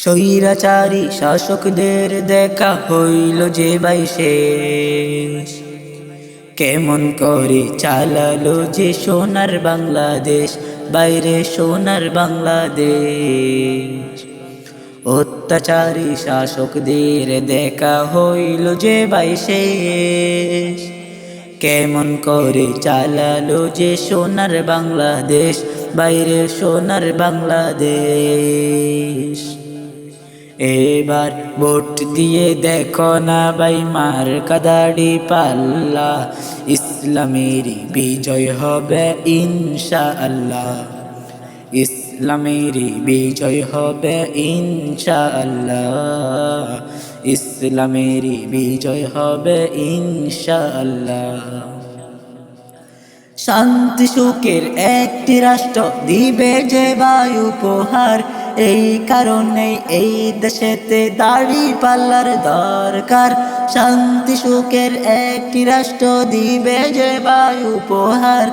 স্বৈরাচারী শাসকদের দেখা হইল যে ভাই শেষ, কেমন করে চালালো যে সোনার বাংলাদেশ, বাইরে সোনার বাংলাদেশ। অত্যাচারী শাসকদের দেখা হইল যে ভাই শেষ, কেমন করে চালালো যে সোনার বাংলাদেশ, বাইরে সোনার বাংলাদেশ। এবার ভোট দিয়ে দেখো না ভাই মার্কা দাড়ি পাল্লা, ইসলামেরই বিজয় হবে ইনশাআল্লাহ, ইসলামেরই বিজয় হবে ইনশাআল্লাহ, ইসলামেরই বিজয় হবে ইনশাআল্লাহ। শান্তি সুখের একটি রাষ্ট্র দিবে যে ভাই উপহার, এই কারণে এই দেশেতে দাড়ি পাল্লার দরকার। শান্তি সুখের একটি রাষ্ট্র দিবে যে ভাই উপহার,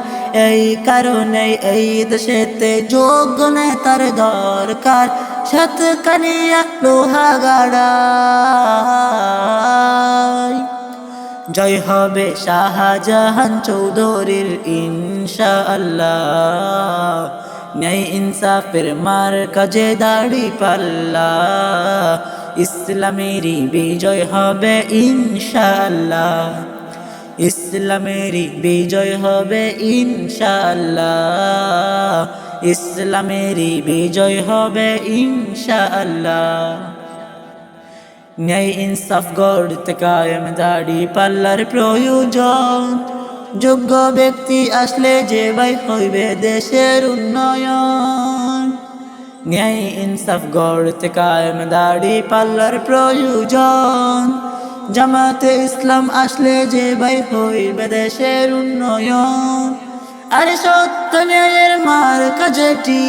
এই কারণে এই দেশেতে যোগ্য নেতার দরকার। সাতকানিয়া লোহাগাড়ায় জয় হবে শাহজাহান চৌধুরীর ইনশাআল্লাহ, ন্যায় ইনসাফের মার্কা যে দাড়ি পাল্লা, ইসলামেরই বিজয় হবে ইনশাআল্লাহ, ইসলামেরই বিজয় হবে ইনশাআল্লাহ, ইসলামেরই বিজয় হবে ইনশাআল্লাহ। ন্যায় ইনসাফ গড়তে কায়েম দাড়ি পাল্লার প্রয়োজন, যোগ্য ব্যক্তি আসলে যে ভাই হইবে দেশের উন্নয়ন। ন্যায় ইনসাফ গড়তে কায়েম দাড়ি পাল্লার প্রয়োজন, জামাতে ইসলাম আসলে যে ভাই হইবে দেশের উন্নয়ন। আরে সত্য ন্যায়ের মার্কা যেটি,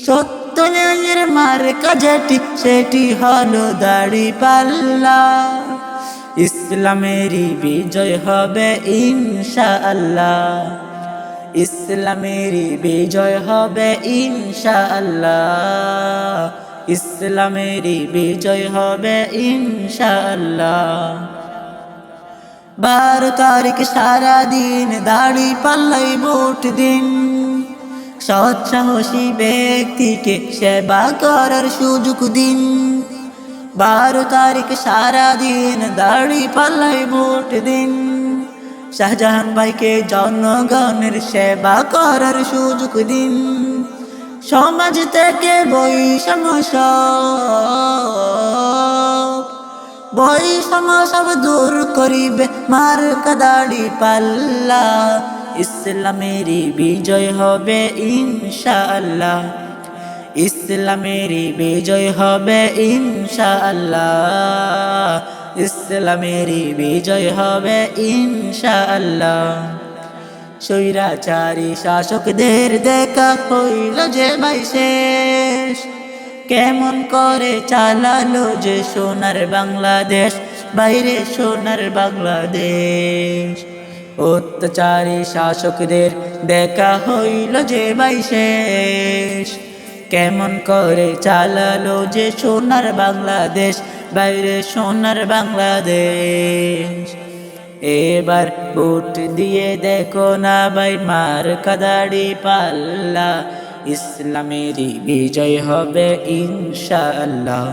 সত্য ন্যায়ের মার্কা যেটি, সেটি হলো দাড়ি পাল্লা, ইসলামেরই বিজয় হবে ইনশাআল্লাহ, ইসলামেরই বিজয় হবে ইনশাআল্লাহ, ইসলামেরই বিজয় হবে ইনশাআল্লাহ। 12 তারিখ সারা দিন দাড়ি পাল্লাই ভোট দিন, সৎ সাহসী ব্যক্তিকে সেবা করার সুযোগ দিন। 12 তারিখ সারা দিন দাড়ি পাল্লাই ভোট দিন, শাহজাহান ভাইকে জনগণের সেবা করার সুযোগ দিন। সমাজ থেকে বৈষম্য সব দূর করিবে মার্কা দাড়ি পাল্লা, ইসলামেরই বিজয় হবে ইনশাআল্লাহ, ইসলামেরই বিজয় হবে ইনশাআল্লাহ, ইসলামেরই বিজয় হবে ইনশাআল্লাহ। স্বৈরাচারী শাসকদের দেখা হইল যে ভাই শেষ, কেমন করে চালালো যে সোনার বাংলাদেশ, বাইরে সোনার বাংলাদেশ। অত্যাচারী শাসকদের দেখা হইল যে ভাই শেষ, কেমন করে চালালো যে সোনার বাংলাদেশ, বাইরে সোনার বাংলাদেশ। এবার ভোট দিয়ে দেখো না ভাই মার্কা দাড়ি পাল্লা, ইসলামেরই বিজয় হবে ইনশাআল্লাহ,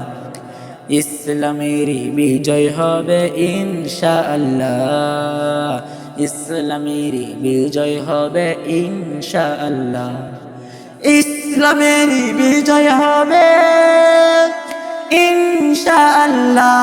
ইসলামেরই বিজয় হবে ইনশাআল্লাহ, ইসলামেরই বিজয় হবে ইনশাআল্লাহ, ইসলামেরই বিজয় হবে ইনশাআল্লাহ।